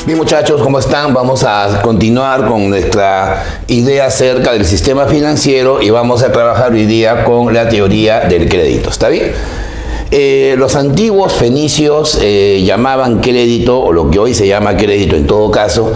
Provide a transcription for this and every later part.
Bien, muchachos, ¿cómo están? Vamos a continuar con nuestra idea acerca del sistema financiero y vamos a trabajar hoy día con la teoría del crédito. ¿Está bien? Los antiguos fenicios llamaban crédito, o lo que hoy se llama crédito en todo caso,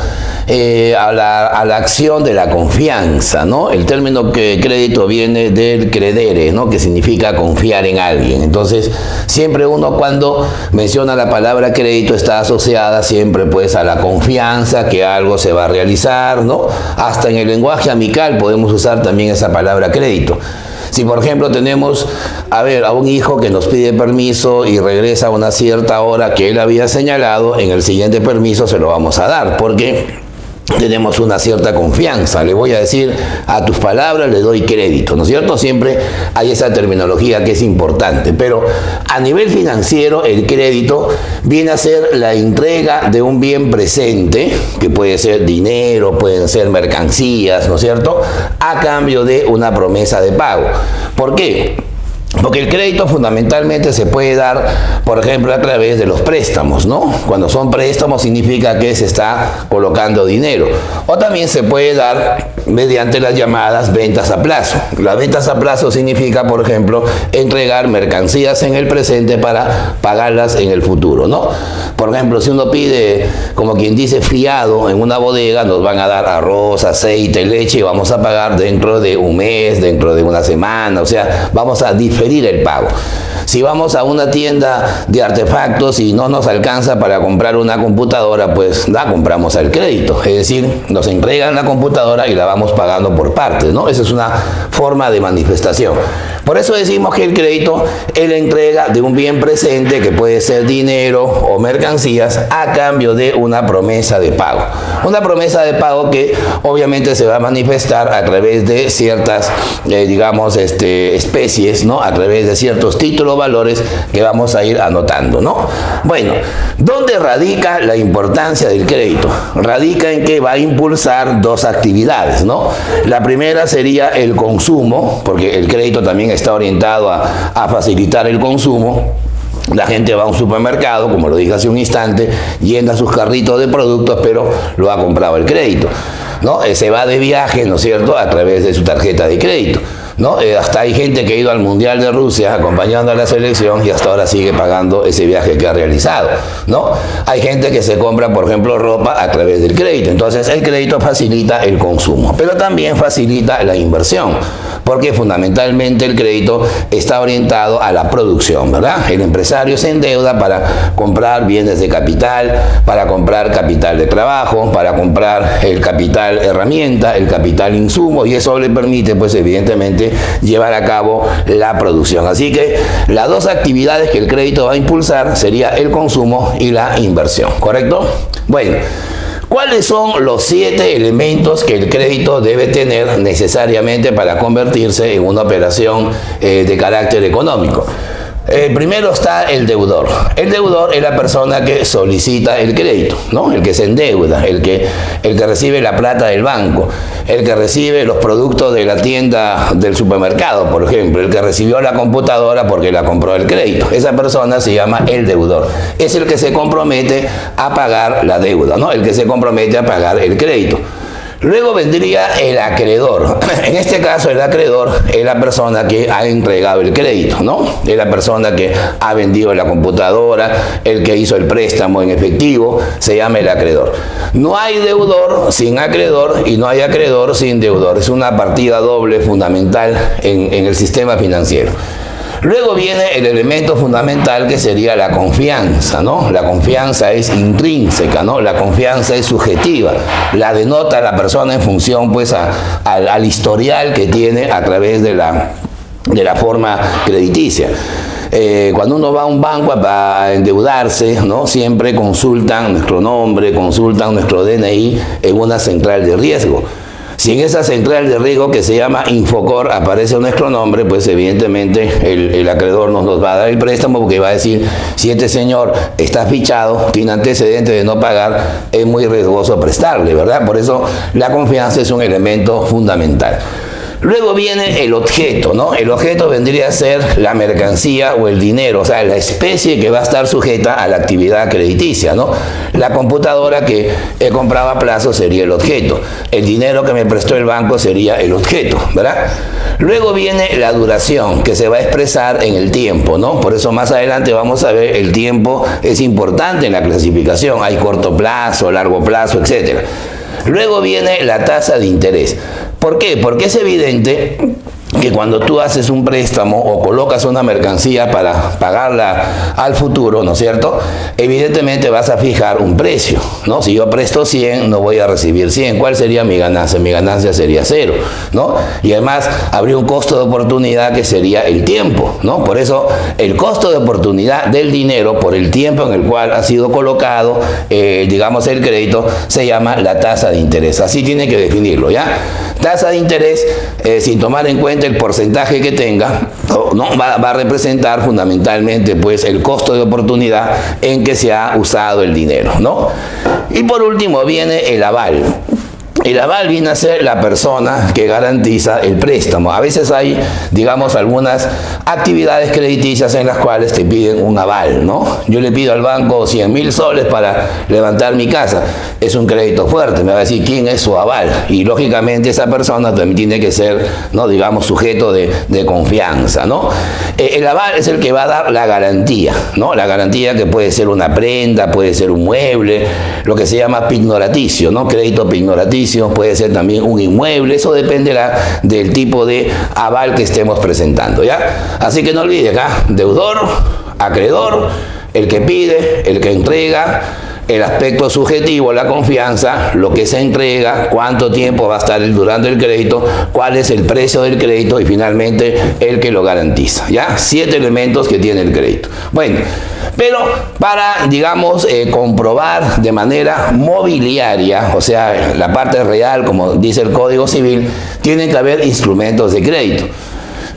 a la acción de la confianza, ¿no? El término crédito viene del credere, ¿no? Que significa confiar en alguien. Entonces, siempre uno cuando menciona la palabra crédito está asociada siempre pues a la confianza que algo se va a realizar, ¿no? Hasta en el lenguaje amical podemos usar también esa palabra crédito. Si por ejemplo tenemos a un hijo que nos pide permiso y regresa a una cierta hora que él había señalado, en el siguiente permiso se lo vamos a dar, porque tenemos una cierta confianza. Le voy a decir, a tus palabras le doy crédito, ¿no es cierto? Siempre hay esa terminología que es importante, pero a nivel financiero el crédito viene a ser la entrega de un bien presente, que puede ser dinero, pueden ser mercancías, ¿no es cierto?, a cambio de una promesa de pago. ¿Por qué? Porque el crédito fundamentalmente se puede dar, por ejemplo, a través de los préstamos, ¿no? Cuando son préstamos significa que se está colocando dinero. O también se puede dar mediante las llamadas ventas a plazo. Las ventas a plazo significa, por ejemplo, entregar mercancías en el presente para pagarlas en el futuro, ¿no? Por ejemplo, si uno pide, como quien dice, fiado en una bodega, nos van a dar arroz, aceite, leche y vamos a pagar dentro de un mes, dentro de una semana, o sea, vamos a diferir el pago. Si vamos a una tienda de artefactos y no nos alcanza para comprar una computadora, pues la compramos al crédito. Es decir, nos entregan la computadora y la vamos pagando por partes, ¿no? Esa es una forma de manifestación. Por eso decimos que el crédito es la entrega de un bien presente, que puede ser dinero o mercancías, a cambio de una promesa de pago. Una promesa de pago que obviamente se va a manifestar a través de ciertas, especies, ¿no? A través de ciertos títulos, valores que vamos a ir anotando, ¿no? Bueno, ¿dónde radica la importancia del crédito? Radica en que va a impulsar dos actividades, ¿no? La primera sería el consumo, porque el crédito también está orientado a facilitar el consumo. La gente va a un supermercado, como lo dije hace un instante, llena sus carritos de productos, pero lo ha comprado el crédito, ¿no? Se va de viaje, ¿no es cierto?, a través de su tarjeta de crédito, ¿no? Hasta hay gente que ha ido al Mundial de Rusia acompañando a la selección y hasta ahora sigue pagando ese viaje que ha realizado, ¿no? Hay gente que se compra, por ejemplo, ropa a través del crédito. Entonces, el crédito facilita el consumo, pero también facilita la inversión, porque fundamentalmente el crédito está orientado a la producción, ¿verdad? El empresario se endeuda para comprar bienes de capital, para comprar capital de trabajo, para comprar el capital herramienta, el capital insumo, y eso le permite, pues evidentemente, llevar a cabo la producción. Así que las dos actividades que el crédito va a impulsar sería el consumo y la inversión, ¿correcto? Bueno, ¿cuáles son los 7 elementos que el crédito debe tener necesariamente para convertirse en una operación de carácter económico? Primero está el deudor. El deudor es la persona que solicita el crédito, ¿no? El que se endeuda, el que recibe la plata del banco, el que recibe los productos de la tienda del supermercado, por ejemplo, el que recibió la computadora porque la compró el crédito. Esa persona se llama el deudor. Es el que se compromete a pagar la deuda, ¿no? El que se compromete a pagar el crédito. Luego vendría el acreedor. En este caso, el acreedor es la persona que ha entregado el crédito, ¿no? Es la persona que ha vendido la computadora, el que hizo el préstamo en efectivo, se llama el acreedor. No hay deudor sin acreedor y no hay acreedor sin deudor. Es una partida doble fundamental en el sistema financiero. Luego viene el elemento fundamental, que sería la confianza, ¿no? La confianza es intrínseca, ¿no? La confianza es subjetiva. La denota la persona en función, pues, al historial que tiene a través de la forma crediticia. Cuando uno va a un banco a endeudarse, ¿no?, siempre consultan nuestro nombre, consultan nuestro DNI en una central de riesgo. Si en esa central de riesgo, que se llama Infocor, aparece nuestro nombre, pues evidentemente el acreedor nos va a dar el préstamo, porque va a decir, si este señor está fichado, tiene antecedentes de no pagar, es muy riesgoso prestarle, ¿verdad? Por eso la confianza es un elemento fundamental. Luego viene el objeto, ¿no? El objeto vendría a ser la mercancía o el dinero, o sea, la especie que va a estar sujeta a la actividad crediticia, ¿no? La computadora que he comprado a plazo sería el objeto. El dinero que me prestó el banco sería el objeto, ¿verdad? Luego viene la duración, que se va a expresar en el tiempo, ¿no? Por eso más adelante vamos a ver, el tiempo es importante en la clasificación. Hay corto plazo, largo plazo, etc. Luego viene la tasa de interés. ¿Por qué? Porque es evidente que cuando tú haces un préstamo o colocas una mercancía para pagarla al futuro, ¿no es cierto? Evidentemente vas a fijar un precio, ¿no? Si yo presto 100, no voy a recibir 100. ¿Cuál sería mi ganancia? Mi ganancia sería 0, ¿no? Y además habría un costo de oportunidad que sería el tiempo, ¿no? Por eso el costo de oportunidad del dinero por el tiempo en el cual ha sido colocado, digamos, el crédito, se llama la tasa de interés. Así tiene que definirlo, ¿ya? Tasa de interés, sin tomar en cuenta el porcentaje que tenga, ¿no? va a representar fundamentalmente pues el costo de oportunidad en que se ha usado el dinero, ¿no? Y por último viene el aval. El aval viene a ser la persona que garantiza el préstamo. A veces hay, digamos, algunas actividades crediticias en las cuales te piden un aval, ¿no? Yo le pido al banco 100.000 soles para levantar mi casa. Es un crédito fuerte, me va a decir quién es su aval. Y lógicamente esa persona también tiene que ser, ¿no? Digamos, sujeto de confianza, ¿no? El aval es el que va a dar la garantía, ¿no? La garantía que puede ser una prenda, puede ser un mueble, lo que se llama pignoraticio, ¿no? Crédito pignoraticio. Puede ser también un inmueble, eso dependerá del tipo de aval que estemos presentando, ¿ya? Así que no olvides acá, deudor, acreedor, el que pide, el que entrega, el aspecto subjetivo, la confianza, lo que se entrega, cuánto tiempo va a estar durando el crédito, cuál es el precio del crédito y finalmente el que lo garantiza, ¿ya? 7 elementos que tiene el crédito. Bueno, pero para, digamos, comprobar de manera mobiliaria, o sea, la parte real, como dice el Código Civil, tiene que haber instrumentos de crédito.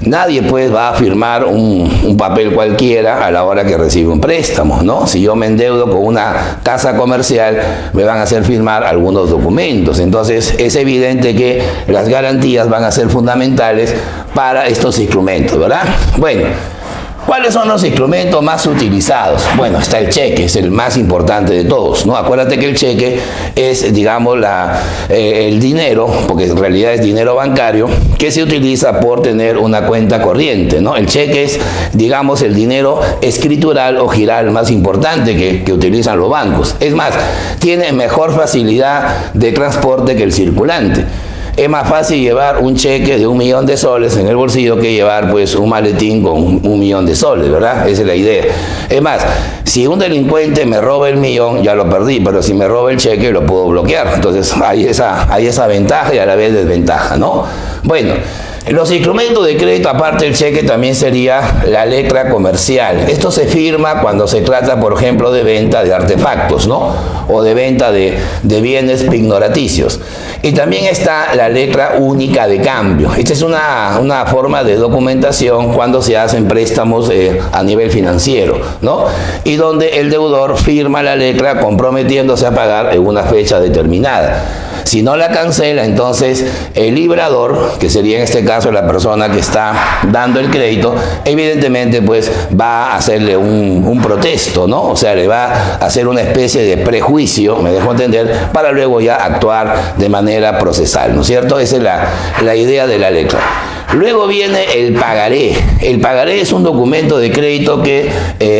Nadie pues va a firmar un papel cualquiera a la hora que recibe un préstamo, ¿no? Si yo me endeudo con una casa comercial, me van a hacer firmar algunos documentos. Entonces es evidente que las garantías van a ser fundamentales para estos instrumentos, ¿verdad? Bueno, ¿cuáles son los instrumentos más utilizados? Bueno, está el cheque, es el más importante de todos, ¿no? Acuérdate que el cheque es, digamos, el dinero, porque en realidad es dinero bancario, que se utiliza por tener una cuenta corriente, ¿no? El cheque es, digamos, el dinero escritural o giral más importante que utilizan los bancos. Es más, tiene mejor facilidad de transporte que el circulante. Es más fácil llevar un cheque de 1.000.000 de soles en el bolsillo que llevar pues un maletín con 1.000.000 de soles, ¿verdad? Esa es la idea. Es más, si un delincuente me roba el 1.000.000, ya lo perdí, pero si me roba el cheque lo puedo bloquear. Entonces hay esa ventaja y a la vez desventaja, ¿no? Bueno, los instrumentos de crédito, aparte del cheque, también sería la letra comercial. Esto se firma cuando se trata, por ejemplo, de venta de artefactos, ¿no? O de venta de bienes pignoraticios. Y también está la letra única de cambio. Esta es una forma de documentación cuando se hacen préstamos a nivel financiero, ¿no? Y donde el deudor firma la letra comprometiéndose a pagar en una fecha determinada. Si no la cancela, entonces el librador, que sería en este caso la persona que está dando el crédito, evidentemente pues va a hacerle un protesto, ¿no? O sea, le va a hacer una especie de prejuicio, me dejo entender, para luego ya actuar de manera procesal, ¿no es cierto? Esa es la idea de la letra. Luego viene el pagaré. El pagaré es un documento de crédito que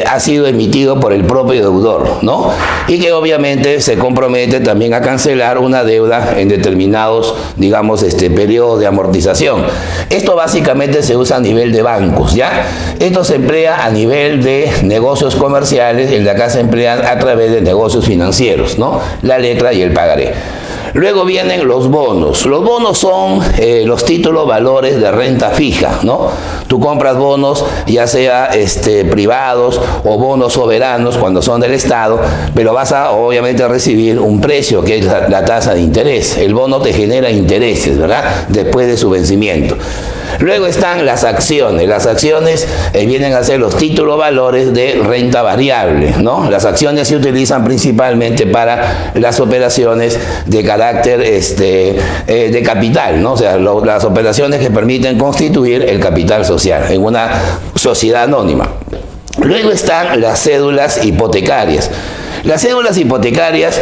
ha sido emitido por el propio deudor, ¿no? Y que obviamente se compromete también a cancelar una deuda en determinados, digamos, periodos de amortización. Esto básicamente se usa a nivel de bancos, ¿ya? Esto se emplea a nivel de negocios comerciales, el de acá se emplea a través de negocios financieros, ¿no? La letra y el pagaré. Luego vienen los bonos. Los bonos son los títulos valores de renta fija, ¿no? Tú compras bonos, ya sea privados o bonos soberanos cuando son del Estado, pero vas a obviamente recibir un precio que es la tasa de interés. El bono te genera intereses, ¿verdad? Después de su vencimiento. Luego están las acciones. Las acciones vienen a ser los títulos valores de renta variable, ¿no? Las acciones se utilizan principalmente para las operaciones de carácter de capital, ¿no? O sea, las operaciones que permiten constituir el capital social en una sociedad anónima. Luego están las cédulas hipotecarias. Las cédulas hipotecarias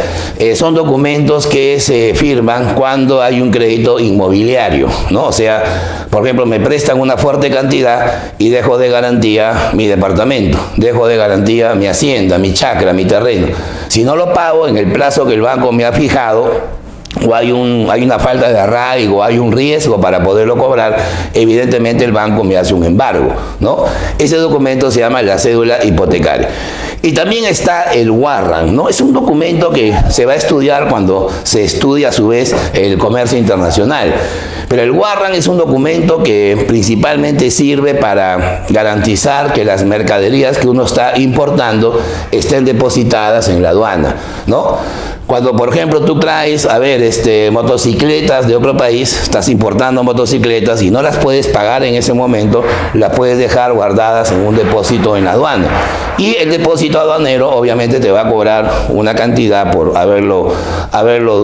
son documentos que se firman cuando hay un crédito inmobiliario, ¿no? O sea, por ejemplo, me prestan una fuerte cantidad y dejo de garantía mi departamento, dejo de garantía mi hacienda, mi chacra, mi terreno. Si no lo pago en el plazo que el banco me ha fijado, o hay una falta de arraigo, hay un riesgo para poderlo cobrar, evidentemente el banco me hace un embargo, ¿no? Ese documento se llama la cédula hipotecaria. Y también está el warrant, ¿no? Es un documento que se va a estudiar cuando se estudia a su vez el comercio internacional. Pero el warrant es un documento que principalmente sirve para garantizar que las mercaderías que uno está importando estén depositadas en la aduana, ¿no? Cuando, por ejemplo, tú traes, motocicletas de otro país, estás importando motocicletas y no las puedes pagar en ese momento, las puedes dejar guardadas en un depósito en la aduana. Y el depósito aduanero obviamente te va a cobrar una cantidad por haberlo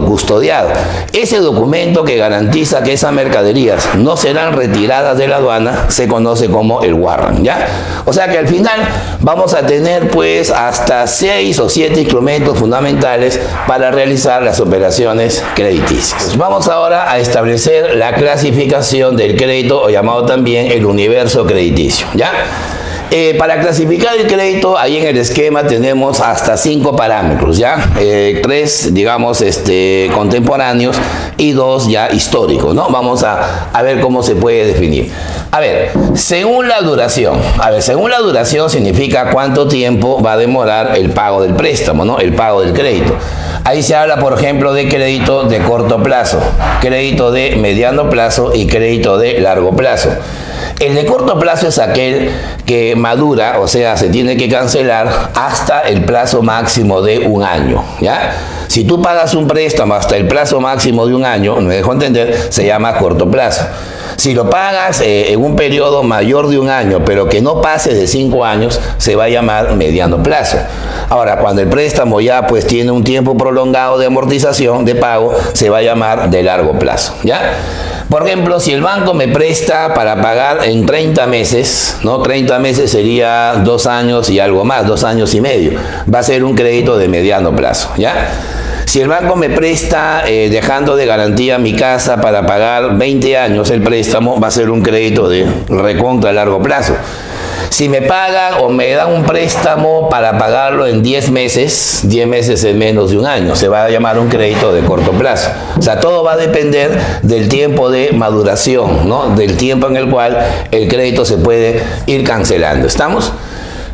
custodiado. Ese documento que garantiza que esas mercaderías no serán retiradas de la aduana se conoce como el warrant, ¿ya? O sea que al final vamos a tener pues hasta 6 o 7 instrumentos fundamentales para realizar las operaciones crediticias. Vamos ahora a establecer la clasificación del crédito, o llamado también el universo crediticio, ¿ya? Para clasificar el crédito, ahí en el esquema tenemos hasta 5 parámetros, ¿ya? 3, digamos, contemporáneos y 2 ya históricos, ¿no? Vamos a ver cómo se puede definir. A ver, según la duración. Según la duración significa cuánto tiempo va a demorar el pago del préstamo, ¿no? El pago del crédito. Ahí se habla, por ejemplo, de crédito de corto plazo, crédito de mediano plazo y crédito de largo plazo. El de corto plazo es aquel que madura, o sea, se tiene que cancelar hasta el plazo máximo de 1 año, ¿ya? Si tú pagas un préstamo hasta el plazo máximo de 1 año, me dejo entender, se llama corto plazo. Si lo pagas en un periodo mayor de 1 año, pero que no pase de 5 años, se va a llamar mediano plazo. Ahora, cuando el préstamo ya pues tiene un tiempo prolongado de amortización, de pago, se va a llamar de largo plazo, ¿ya? Por ejemplo, si el banco me presta para pagar en 30 meses, ¿no? 30 meses sería 2 años y algo más, 2 años y medio. Va a ser un crédito de mediano plazo, ¿ya? Si el banco me presta dejando de garantía mi casa para pagar 20 años el préstamo, va a ser un crédito de recontra a largo plazo. Si me pagan o me dan un préstamo para pagarlo en 10 meses, 10 meses en menos de 1 año, se va a llamar un crédito de corto plazo. O sea, todo va a depender del tiempo de maduración, ¿no? Del tiempo en el cual el crédito se puede ir cancelando. ¿Estamos?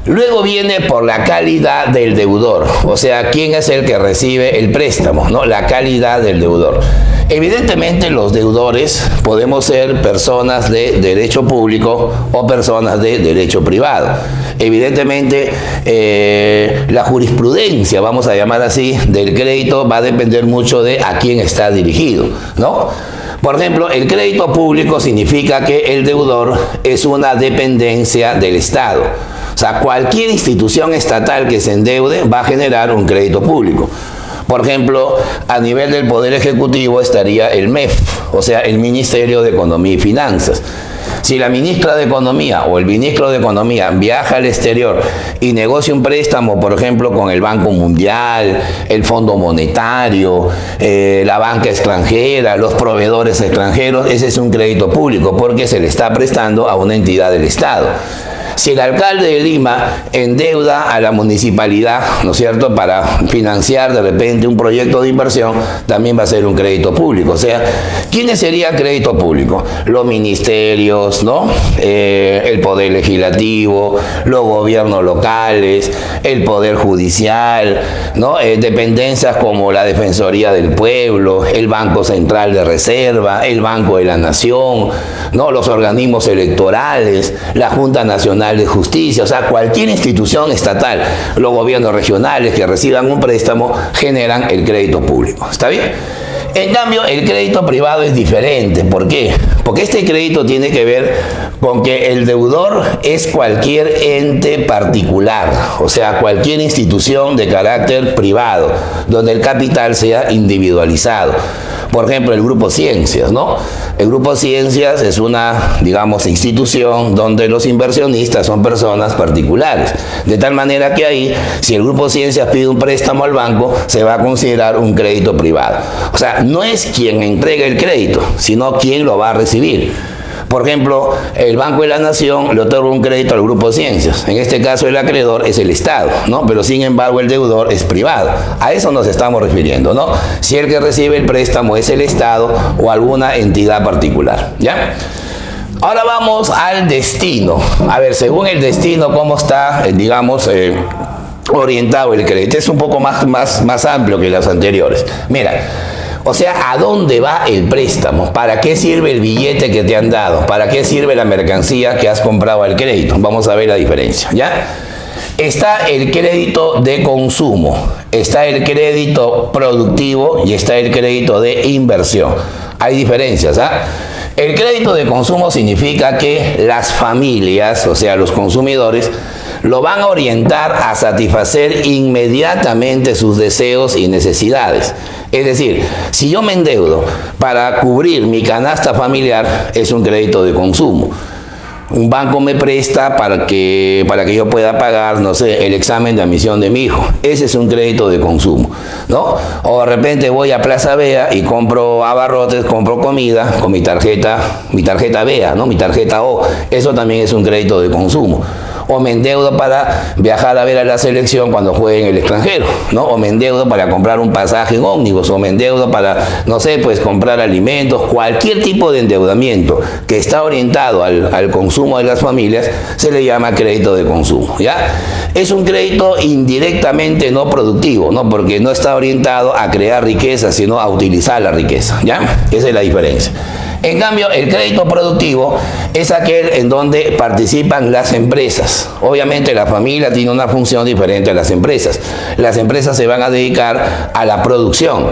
Luego viene por la calidad del deudor, o sea, quién es el que recibe el préstamo, ¿no? La calidad del deudor. Evidentemente los deudores podemos ser personas de derecho público o personas de derecho privado. Evidentemente la jurisprudencia, vamos a llamar así, del crédito va a depender mucho de a quién está dirigido, ¿no? Por ejemplo, el crédito público significa que el deudor es una dependencia del Estado. O sea, cualquier institución estatal que se endeude va a generar un crédito público. Por ejemplo, a nivel del Poder Ejecutivo estaría el MEF, o sea, el Ministerio de Economía y Finanzas. Si la ministra de Economía o el ministro de Economía viaja al exterior y negocia un préstamo, por ejemplo, con el Banco Mundial, el Fondo Monetario, la banca extranjera, los proveedores extranjeros, ese es un crédito público porque se le está prestando a una entidad del Estado. Si el alcalde de Lima endeuda a la municipalidad, ¿no es cierto?, para financiar de repente un proyecto de inversión, también va a ser un crédito público. O sea, ¿quiénes serían crédito público? Los ministerios, ¿no? El poder legislativo, los gobiernos locales, el poder judicial, ¿no? Dependencias como la Defensoría del Pueblo, el Banco Central de Reserva, el Banco de la Nación, ¿no? Los organismos electorales, la Junta Nacional Nacional de Justicia, o sea, cualquier institución estatal, los gobiernos regionales que reciban un préstamo generan el crédito público. ¿Está bien? En cambio, el crédito privado es diferente. ¿Por qué? Porque este crédito tiene que ver con que el deudor es cualquier ente particular, o sea, cualquier institución de carácter privado, donde el capital sea individualizado. Por ejemplo, el Grupo Ciencias, ¿no? El Grupo Ciencias es una, digamos, institución donde los inversionistas son personas particulares. De tal manera que ahí, si el Grupo Ciencias pide un préstamo al banco, se va a considerar un crédito privado. O sea, no es quien entrega el crédito, sino quien lo va a recibir. Por ejemplo, el Banco de la Nación le otorga un crédito al Grupo Ciencias. En este caso, el acreedor es el Estado, ¿no? Pero sin embargo, el deudor es privado. A eso nos estamos refiriendo, ¿no? Si el que recibe el préstamo es el Estado o alguna entidad particular, ¿ya? Ahora vamos al destino. A ver, según el destino, ¿cómo está, digamos, orientado el crédito? Es un poco más amplio que los anteriores. Mira. O sea, ¿a dónde va el préstamo? ¿Para qué sirve el billete que te han dado? ¿Para qué sirve la mercancía que has comprado al crédito? Vamos a ver la diferencia, ¿ya? Está el crédito de consumo, está el crédito productivo y está el crédito de inversión. Hay diferencias, ¿ah? El crédito de consumo significa que las familias, o sea, los consumidores, lo van a orientar a satisfacer inmediatamente sus deseos y necesidades. Es decir, si yo me endeudo para cubrir mi canasta familiar, es un crédito de consumo. Un banco me presta para que yo pueda pagar, no sé, el examen de admisión de mi hijo. Ese es un crédito de consumo, ¿no? O de repente voy a Plaza Vea y compro abarrotes, compro comida con mi tarjeta Vea, ¿no? Mi tarjeta O. Eso también es un crédito de consumo. O me endeudo para viajar a ver a la selección cuando juegue en el extranjero, ¿no? O me endeudo para comprar un pasaje en ómnibus, o me endeudo para, no sé, pues comprar alimentos. Cualquier tipo de endeudamiento que está orientado al consumo de las familias se le llama crédito de consumo, ¿ya? Es un crédito indirectamente no productivo, ¿no? Porque no está orientado a crear riqueza, sino a utilizar la riqueza, ¿ya? Esa es la diferencia. En cambio, el crédito productivo es aquel en donde participan las empresas. Obviamente la familia tiene una función diferente a las empresas. Las empresas se van a dedicar a la producción.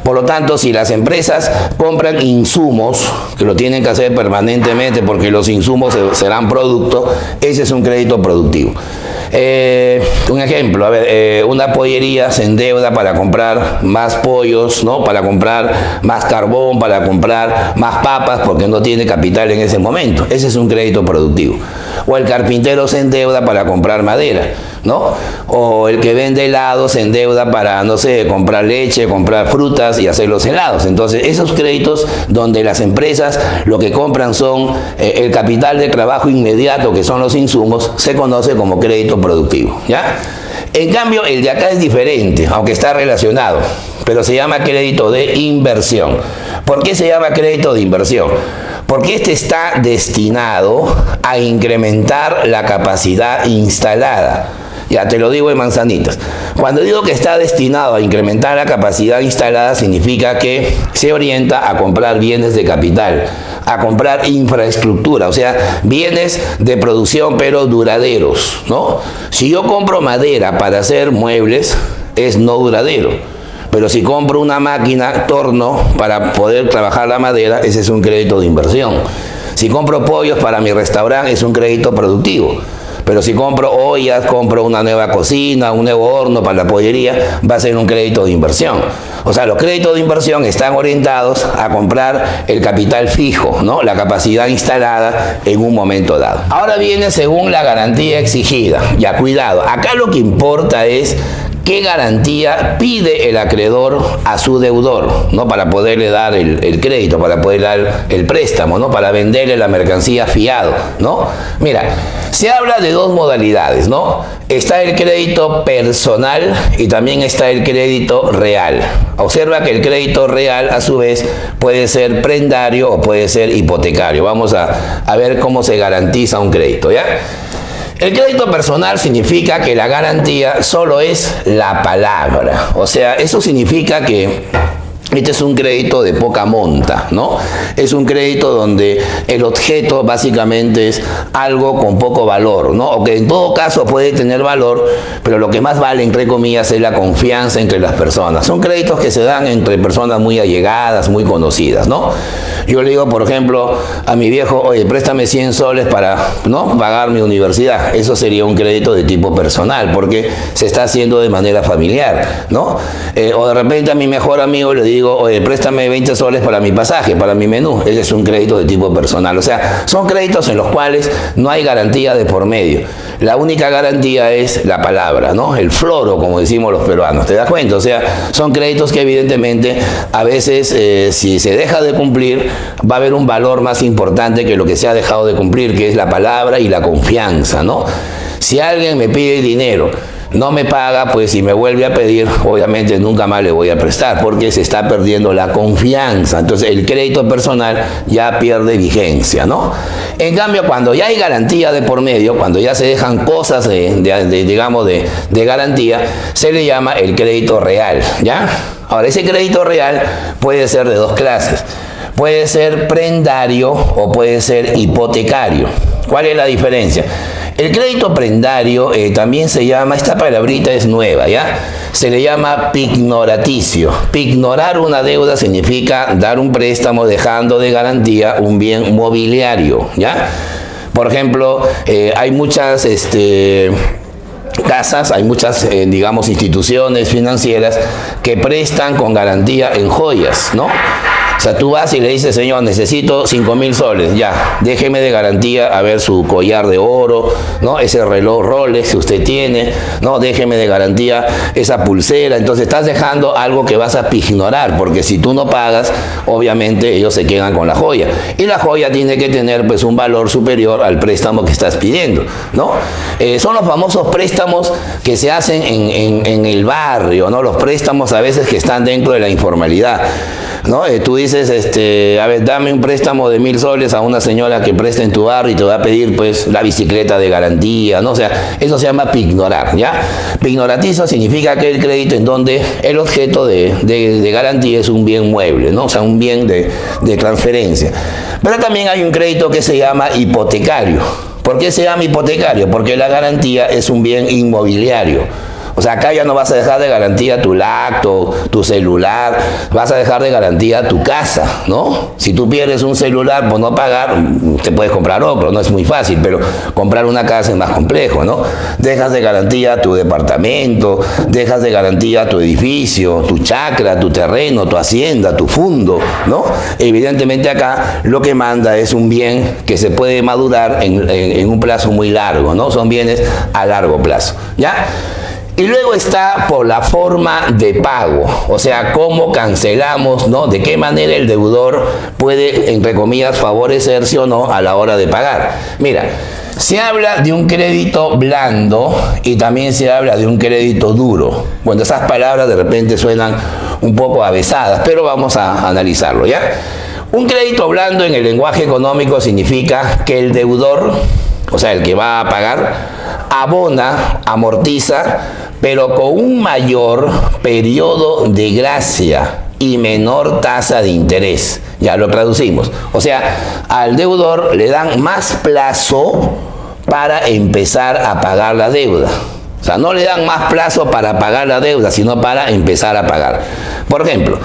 Por lo tanto, si las empresas compran insumos, que lo tienen que hacer permanentemente porque los insumos serán producto, ese es un crédito productivo. Un ejemplo, a ver, una pollería se endeuda para comprar más pollos, ¿no? Para comprar más carbón, para comprar más papas, porque no tiene capital en ese momento. Ese es un crédito productivo. O el carpintero se endeuda para comprar madera, ¿no? O el que vende helados se endeuda para, no sé, comprar leche, comprar frutas y hacer los helados. Entonces, esos créditos donde las empresas lo que compran son el capital de trabajo inmediato, que son los insumos, se conoce como crédito productivo, ¿ya? En cambio, el de acá es diferente, aunque está relacionado, pero se llama crédito de inversión. ¿Por qué se llama crédito de inversión? Porque este está destinado a incrementar la capacidad instalada. Ya te lo digo en manzanitas. Cuando digo que está destinado a incrementar la capacidad instalada, significa que se orienta a comprar bienes de capital, a comprar infraestructura, o sea, bienes de producción pero duraderos, ¿no? Si yo compro madera para hacer muebles, es no duradero. Pero si compro una máquina, torno, para poder trabajar la madera, ese es un crédito de inversión. Si compro pollos para mi restaurante, es un crédito productivo. Pero si compro ollas, compro una nueva cocina, un nuevo horno para la pollería, va a ser un crédito de inversión. O sea, los créditos de inversión están orientados a comprar el capital fijo, ¿no? La capacidad instalada en un momento dado. Ahora viene según la garantía exigida. Ya, cuidado, acá lo que importa es qué garantía pide el acreedor a su deudor, ¿no? Para poderle dar el crédito, para poderle dar el préstamo, ¿no? Para venderle la mercancía fiado, ¿no? Mira, se habla de dos modalidades, ¿no? Está el crédito personal y también está el crédito real. Observa que el crédito real, a su vez, puede ser prendario o puede ser hipotecario. Vamos a ver cómo se garantiza un crédito, ¿ya? El crédito personal significa que la garantía solo es la palabra. O sea, eso significa que Este es un crédito de poca monta, ¿no? Es un crédito donde el objeto básicamente es algo con poco valor, ¿no? O que en todo caso puede tener valor, pero lo que más vale, entre comillas, es la confianza entre las personas. Son créditos que se dan entre personas muy allegadas, muy conocidas, ¿no? Yo le digo, por ejemplo, a mi viejo, oye, préstame 100 soles para, ¿no?, pagar mi universidad. Eso sería un crédito de tipo personal, porque se está haciendo de manera familiar, ¿no? O de repente a mi mejor amigo le digo, oye, préstame 20 soles para mi pasaje, para mi menú. Ese es un crédito de tipo personal. O sea, son créditos en los cuales no hay garantía de por medio. La única garantía es la palabra, ¿no? El floro, como decimos los peruanos. ¿Te das cuenta? O sea, son créditos que evidentemente a veces si se deja de cumplir, va a haber un valor más importante que lo que se ha dejado de cumplir, que es la palabra y la confianza, ¿no? Si alguien me pide dinero, no me paga, pues si me vuelve a pedir, obviamente nunca más le voy a prestar, porque se está perdiendo la confianza. Entonces el crédito personal ya pierde vigencia, ¿no? En cambio, cuando ya hay garantía de por medio, cuando ya se dejan cosas digamos, de garantía, se le llama el crédito real, ¿ya? Ahora, ese crédito real puede ser de dos clases. Puede ser prendario o puede ser hipotecario. ¿Cuál es la diferencia? El crédito prendario también se llama, esta palabrita es nueva, ¿ya? Se le llama pignoraticio. Pignorar una deuda significa dar un préstamo dejando de garantía un bien mobiliario, ¿ya? Por ejemplo, hay muchas casas, hay muchas, digamos, instituciones financieras que prestan con garantía en joyas, ¿no? O sea, tú vas y le dices, señor, necesito 5.000 soles, ya, déjeme de garantía a ver su collar de oro, ¿no? Ese reloj Rolex que usted tiene, ¿no? Déjeme de garantía esa pulsera. Entonces estás dejando algo que vas a pignorar, porque si tú no pagas, obviamente ellos se quedan con la joya. Y la joya tiene que tener, pues, un valor superior al préstamo que estás pidiendo, ¿no? Son los famosos préstamos que se hacen en el barrio, ¿no? Los préstamos a veces que están dentro de la informalidad, ¿no? Tú dices, a ver, dame un préstamo de 1.000 soles a una señora que presta en tu barrio y te va a pedir, pues, la bicicleta de garantía, ¿no? O sea, eso se llama pignorar, ¿ya? Pignoratizo significa que el crédito en donde el objeto de garantía es un bien mueble, ¿no? O sea, un bien de transferencia. Pero también hay un crédito que se llama hipotecario. ¿Por qué se llama hipotecario? Porque la garantía es un bien inmobiliario. O sea, acá ya no vas a dejar de garantía tu lacto, tu celular, vas a dejar de garantía tu casa, ¿no? Si tú pierdes un celular por no pagar, te puedes comprar otro, no es muy fácil, pero comprar una casa es más complejo, ¿no? Dejas de garantía tu departamento, dejas de garantía tu edificio, tu chacra, tu terreno, tu hacienda, tu fondo, ¿no? Evidentemente acá lo que manda es un bien que se puede madurar en un plazo muy largo, ¿no? Son bienes a largo plazo, ¿ya? Y luego está por la forma de pago, o sea, cómo cancelamos, ¿no? De qué manera el deudor puede, entre comillas, favorecerse o no a la hora de pagar. Mira, se habla de un crédito blando y también se habla de un crédito duro. Bueno, esas palabras de repente suenan un poco avesadas, pero vamos a analizarlo, ¿ya? Un crédito blando en el lenguaje económico significa que el deudor, o sea, el que va a pagar, abona, amortiza, pero con un mayor periodo de gracia y menor tasa de interés. Ya lo traducimos. O sea, al deudor le dan más plazo para empezar a pagar la deuda. O sea, no le dan más plazo para pagar la deuda, sino para empezar a pagar. Por ejemplo,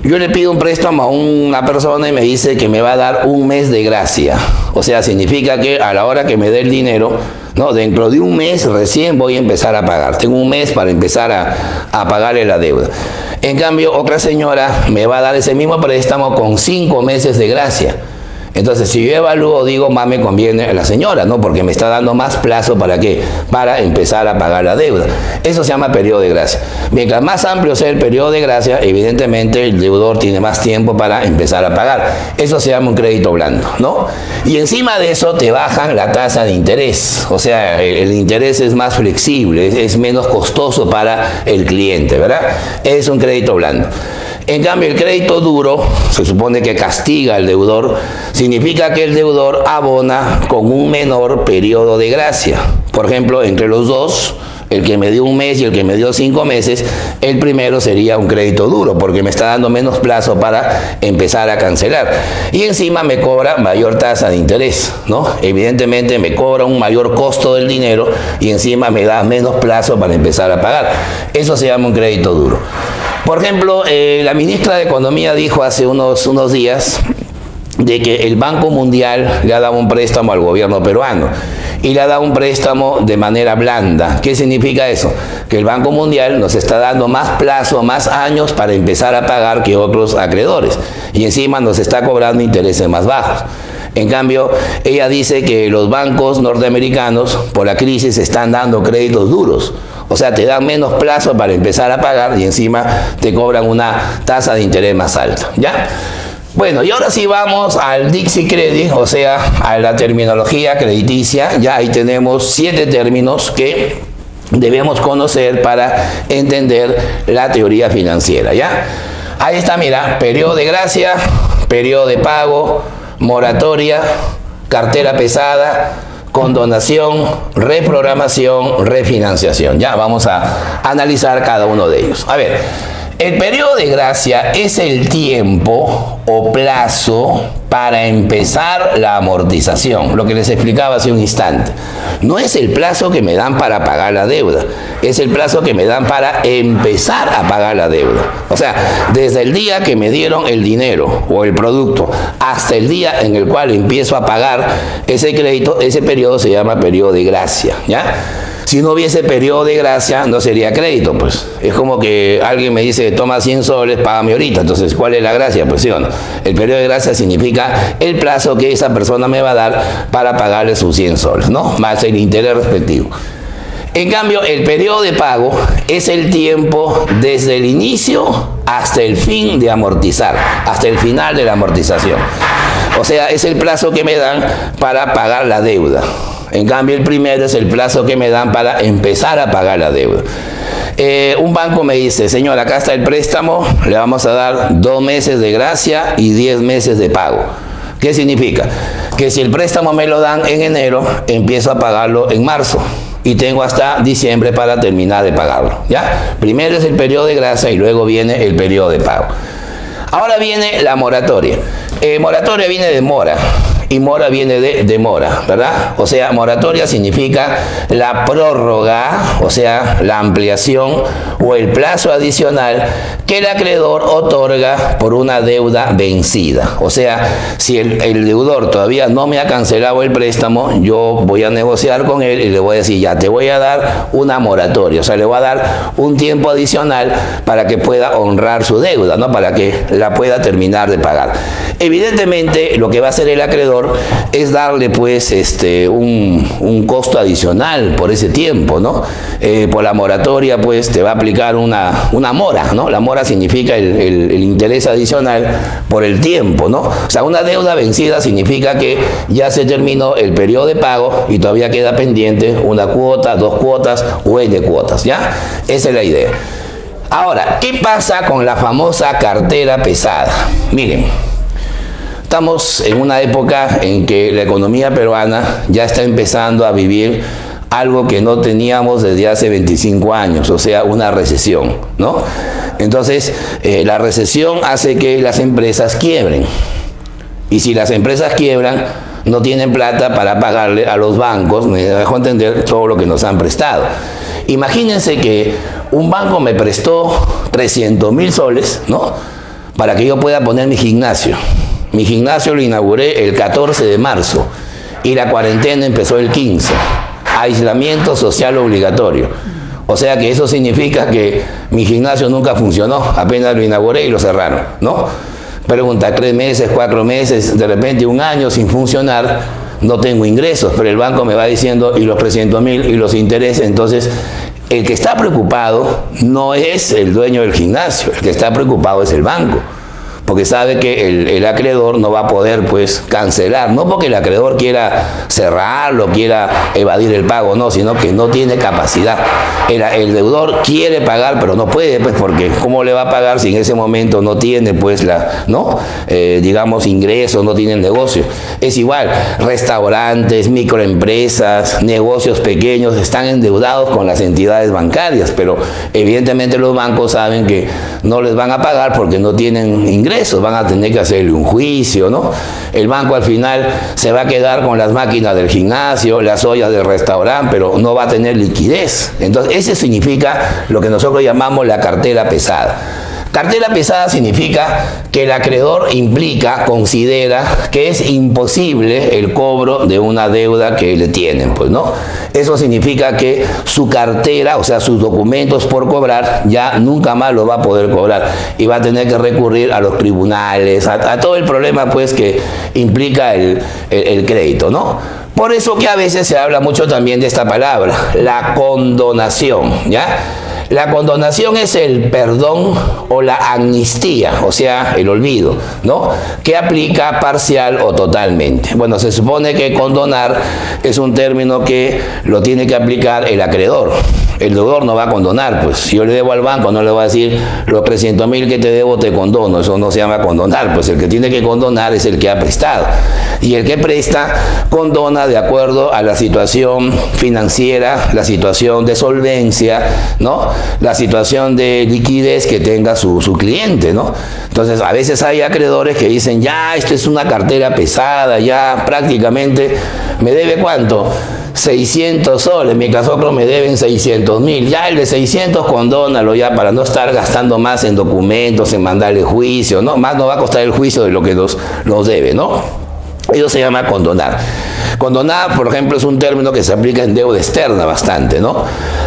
yo le pido un préstamo a una persona y me dice que me va a dar un mes de gracia. O sea, significa que a la hora que me dé el dinero, no, dentro de un mes recién voy a empezar a pagar. Tengo un mes para empezar a pagarle la deuda. En cambio, otra señora me va a dar ese mismo préstamo con 5 meses de gracia. Entonces, si yo evalúo, digo, más me conviene a la señora, ¿no? Porque me está dando más plazo, ¿para qué? Para empezar a pagar la deuda. Eso se llama periodo de gracia. Mientras más amplio sea el periodo de gracia, evidentemente el deudor tiene más tiempo para empezar a pagar. Eso se llama un crédito blando, ¿no? Y encima de eso te bajan la tasa de interés. O sea, el interés es más flexible, es menos costoso para el cliente, ¿verdad? Es un crédito blando. En cambio, el crédito duro, se supone que castiga al deudor, significa que el deudor abona con un menor periodo de gracia. Por ejemplo, entre los dos el que me dio un mes y el que me dio 5 meses, el primero sería un crédito duro, porque me está dando menos plazo para empezar a cancelar. Y encima me cobra mayor tasa de interés, ¿no? Evidentemente me cobra un mayor costo del dinero y encima me da menos plazo para empezar a pagar. Eso se llama un crédito duro. Por ejemplo, la ministra de Economía dijo hace unos días de que el Banco Mundial le ha dado un préstamo al gobierno peruano y le ha dado un préstamo de manera blanda. ¿Qué significa eso? Que el Banco Mundial nos está dando más plazo, más años para empezar a pagar que otros acreedores y encima nos está cobrando intereses más bajos. En cambio, ella dice que los bancos norteamericanos por la crisis están dando créditos duros. O sea, te dan menos plazo para empezar a pagar y encima te cobran una tasa de interés más alta, ¿ya? Bueno, y ahora sí vamos al Dixit Credit, o sea, a la terminología crediticia. Ya ahí tenemos 7 términos que debemos conocer para entender la teoría financiera, ¿ya? Ahí está, mira, periodo de gracia, periodo de pago, moratoria, cartera pesada, condonación, reprogramación, refinanciación. Ya vamos a analizar cada uno de ellos. A ver, el periodo de gracia es el tiempo o plazo para empezar la amortización, lo que les explicaba hace un instante. No es el plazo que me dan para pagar la deuda, es el plazo que me dan para empezar a pagar la deuda. O sea, desde el día que me dieron el dinero o el producto hasta el día en el cual empiezo a pagar ese crédito, ese periodo se llama periodo de gracia, ¿ya? Si no hubiese periodo de gracia, no sería crédito, pues. Es como que alguien me dice, toma 100 soles, págame ahorita. Entonces, ¿cuál es la gracia? Pues sí o no. El periodo de gracia significa el plazo que esa persona me va a dar para pagarle sus 100 soles, ¿no? Más el interés respectivo. En cambio, el periodo de pago es el tiempo desde el inicio hasta el fin de amortizar, hasta el final de la amortización. O sea, es el plazo que me dan para pagar la deuda. En cambio, el primero es el plazo que me dan para empezar a pagar la deuda. Un banco me dice, señor, acá está el préstamo, le vamos a dar 2 meses de gracia y 10 meses de pago. ¿Qué significa? Que si el préstamo me lo dan en enero, empiezo a pagarlo en marzo y tengo hasta diciembre para terminar de pagarlo, ¿ya? Primero es el periodo de gracia y luego viene el periodo de pago. Ahora viene la moratoria. Moratoria viene de mora. Y mora viene de demora, ¿verdad? O sea, moratoria significa la prórroga, o sea, la ampliación o el plazo adicional que el acreedor otorga por una deuda vencida. O sea, si el deudor todavía no me ha cancelado el préstamo, yo voy a negociar con él y le voy a decir, ya te voy a dar una moratoria. O sea, le voy a dar un tiempo adicional para que pueda honrar su deuda, ¿no? Para que la pueda terminar de pagar. Evidentemente, lo que va a hacer el acreedor es darle pues un costo adicional por ese tiempo, ¿no? Por la moratoria pues te va a aplicar una mora, ¿no? La mora significa el interés adicional por el tiempo, ¿no? O sea, una deuda vencida significa que ya se terminó el periodo de pago y todavía queda pendiente una cuota, 2 cuotas o N cuotas, ¿ya? Esa es la idea. Ahora, ¿qué pasa con la famosa cartera pesada? Miren, estamos en una época en que la economía peruana ya está empezando a vivir algo que no teníamos desde hace 25 años, o sea, una recesión, ¿no? Entonces, la recesión hace que las empresas quiebren. Y si las empresas quiebran, no tienen plata para pagarle a los bancos, me dejo entender, todo lo que nos han prestado. Imagínense que un banco me prestó 300.000 soles, ¿no? Para que yo pueda poner mi gimnasio. Mi gimnasio lo inauguré el 14 de marzo y la cuarentena empezó el 15. Aislamiento social obligatorio. O sea que eso significa que mi gimnasio nunca funcionó, apenas lo inauguré y lo cerraron, ¿no? Pregunta, 3 meses, 4 meses, de repente 1 año sin funcionar, no tengo ingresos, pero el banco me va diciendo, y los 300.000 y los intereses. Entonces, el que está preocupado no es el dueño del gimnasio, el que está preocupado es el banco. porque sabe que el acreedor no va a poder pues cancelar, no porque el acreedor quiera cerrarlo, quiera evadir el pago, no, sino que no tiene capacidad. El deudor quiere pagar, pero no puede, pues, porque ¿cómo le va a pagar si en ese momento no tiene pues digamos ingresos, no tiene negocio? Es igual, restaurantes, microempresas, negocios pequeños están endeudados con las entidades bancarias, pero evidentemente los bancos saben que no les van a pagar porque no tienen ingresos, van a tener que hacerle un juicio, ¿no? El banco al final se va a quedar con las máquinas del gimnasio, las ollas del restaurante, pero no va a tener liquidez. Entonces, ese significa lo que nosotros llamamos la cartera pesada. Cartera pesada significa que el acreedor considera que es imposible el cobro de una deuda que le tienen, pues, ¿no? Eso significa que su cartera, o sea, sus documentos por cobrar, ya nunca más lo va a poder cobrar y va a tener que recurrir a los tribunales, a todo el problema, pues, que implica el crédito, ¿no? Por eso que a veces se habla mucho también de esta palabra, la condonación, ¿ya? La condonación es el perdón o la amnistía, o sea, el olvido, ¿no? Que aplica parcial o totalmente. Bueno, se supone que condonar es un término que lo tiene que aplicar el acreedor. El deudor no va a condonar, pues si yo le debo al banco no le voy a decir los 300.000 que te debo te condono, eso no se llama condonar, pues el que tiene que condonar es el que ha prestado. Y el que presta condona de acuerdo a la situación financiera, la situación de solvencia, ¿no? La situación de liquidez que tenga su cliente, ¿no? Entonces a veces hay acreedores que dicen, ya, esto es una cartera pesada, ya prácticamente me debe ¿cuánto? 600 soles, en mi caso otros me deben 600.000, ya el de 600 condónalo ya para no estar gastando más en documentos, en mandarle juicio, ¿no? Más no va a costar el juicio de lo que nos debe, ¿no? Eso se llama condonar. Condonar, por ejemplo, es un término que se aplica en deuda externa bastante, ¿no?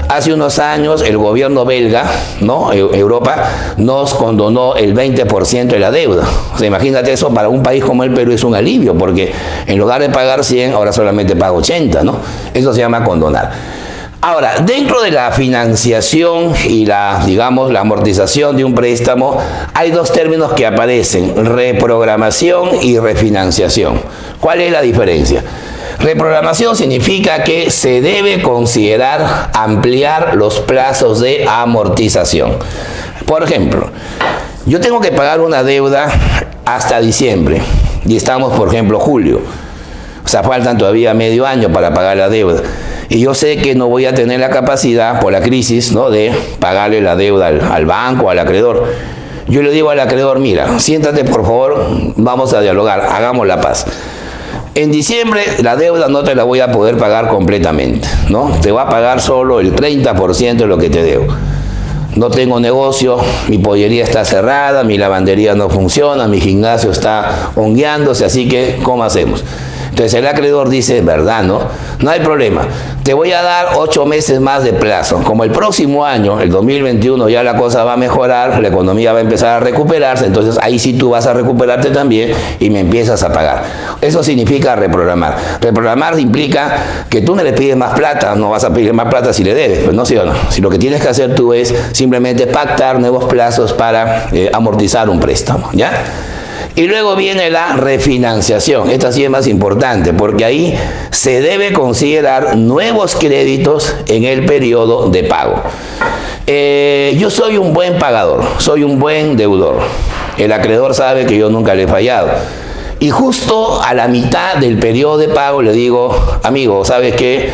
Hace unos años el gobierno belga, ¿no? Europa nos condonó el 20% de la deuda. O sea, imagínate eso, para un país como el Perú es un alivio, porque en lugar de pagar 100, ahora solamente paga 80, ¿no? Eso se llama condonar. Ahora, dentro de la financiación y la amortización de un préstamo, hay dos términos que aparecen, reprogramación y refinanciación. ¿Cuál es la diferencia? Reprogramación significa que se debe considerar ampliar los plazos de amortización. Por ejemplo, yo tengo que pagar una deuda hasta diciembre y estamos, por ejemplo, julio. O sea, faltan todavía medio año para pagar la deuda. Y yo sé que no voy a tener la capacidad por la crisis, ¿no?, de pagarle la deuda al banco, al acreedor. Yo le digo al acreedor, mira, siéntate por favor, vamos a dialogar, hagamos la paz. En diciembre la deuda no te la voy a poder pagar completamente, ¿no? Te va a pagar solo el 30% de lo que te debo. No tengo negocio, mi pollería está cerrada, mi lavandería no funciona, mi gimnasio está hongueándose, así que ¿cómo hacemos? Entonces el acreedor dice, ¿verdad, no? No hay problema, te voy a dar 8 meses más de plazo. Como el próximo año, el 2021, ya la cosa va a mejorar, la economía va a empezar a recuperarse, entonces ahí sí tú vas a recuperarte también y me empiezas a pagar. Eso significa reprogramar. Reprogramar implica que tú no le pides más plata, no vas a pedir más plata si le debes, pues no, sí o no. Si lo que tienes que hacer tú es simplemente pactar nuevos plazos para amortizar un préstamo, ¿ya? Y luego viene la refinanciación. Esta sí es más importante porque ahí se debe considerar nuevos créditos en el periodo de pago. Yo soy un buen pagador, soy un buen deudor. El acreedor sabe que yo nunca le he fallado. Y justo a la mitad del periodo de pago le digo, amigo, ¿sabes qué?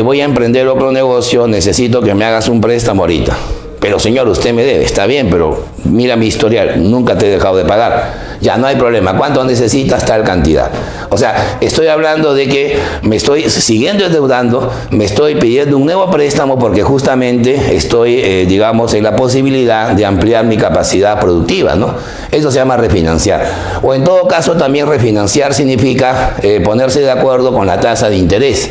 Voy a emprender otro negocio, necesito que me hagas un préstamo ahorita. Pero señor, usted me debe, está bien, pero mira mi historial, nunca te he dejado de pagar. Ya no hay problema, ¿cuánto necesitas? Tal cantidad. O sea, estoy hablando de que me estoy siguiendo endeudando, me estoy pidiendo un nuevo préstamo porque justamente estoy, en la posibilidad de ampliar mi capacidad productiva, ¿no? Eso se llama refinanciar. O en todo caso también refinanciar significa ponerse de acuerdo con la tasa de interés.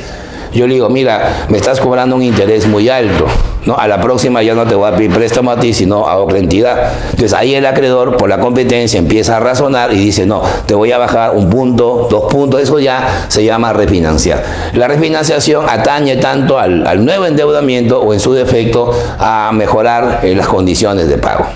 Yo le digo, mira, me estás cobrando un interés muy alto, ¿no? A la próxima ya no te voy a pedir préstamo a ti, sino a otra entidad. Entonces ahí el acreedor, por la competencia, empieza a razonar y dice, no, te voy a bajar 1 punto, 2 puntos, eso ya se llama refinanciar. La refinanciación atañe tanto al nuevo endeudamiento o en su defecto a mejorar las condiciones de pago.